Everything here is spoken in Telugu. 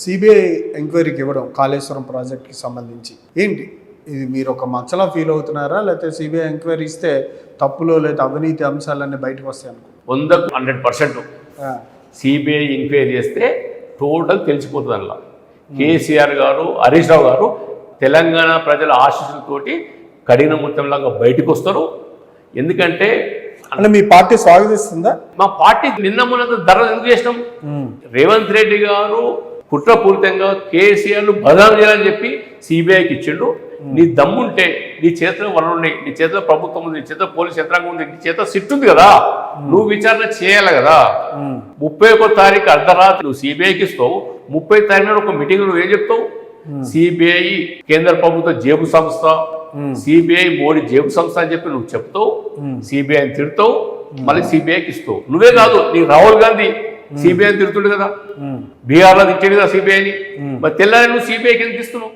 సిబిఐ ఎంక్వైరీకి ఇవ్వడం కాళేశ్వరం ప్రాజెక్ట్కి సంబంధించి ఏంటి ఇది? మీరు ఒక మచ్చలా ఫీల్ అవుతున్నారా, లేకపోతే సిబిఐ ఎంక్వైరీ ఇస్తే తప్పులో లేదా అవినీతి అంశాలన్నీ బయటకు వస్తాయి అనుకో? 100% సిబిఐ ఎంక్వైరీ చేస్తే టోటల్ తెలిసిపోతుంది అలా. కేసీఆర్ గారు, హరీష్ రావు గారు తెలంగాణ ప్రజల ఆశీస్సులతోటి కఠిన ముత్యంలాగా బయటకు వస్తారు. ఎందుకంటే అంటే మీ పార్టీ స్వాగతిస్తుందా? మా పార్టీ నిన్న మొన్న ధరలు ఎందుకు చేసినాం? రేవంత్ రెడ్డి గారు కుట్రపూరితంగా కేసీఆర్ను బదనాం చేయాలని చెప్పి సిబిఐకి ఇచ్చిండు. నీ దమ్ముంటే నీ చేతిలో వనరులు ఉన్నాయి, నీ చేతిలో ప్రభుత్వం ఉంది, నీ చేతిలో పోలీస్ యంత్రాంగం ఉంది, నీ చేతిలో సిట్ ఉంది కదా, నువ్వు విచారణ చేయాలి కదా. 31వ తారీఖు అర్ధరాత్రి నువ్వు సిబిఐకి ఇస్తావు, 30వ తారీఖు ఒక మీటింగ్ నువ్వు ఏం చెప్తావు? సిబిఐ కేంద్ర ప్రభుత్వ జేబు సంస్థ, సిబిఐ మోడీ జేబు సంస్థ అని చెప్పి నువ్వు చెప్తావు, సిబిఐని తిడతావు, మళ్ళీ సిబిఐకి ఇస్తావు. నువ్వే కాదు, నీ రాహుల్ గాంధీ సిబిఐని తిడుతుండే కదా, బీహార్లో తిట్టాడు కదా సిబిఐని. మరి తెల్లారి నువ్వు సిబిఐకి ఎందుకు ఇస్తున్నావు?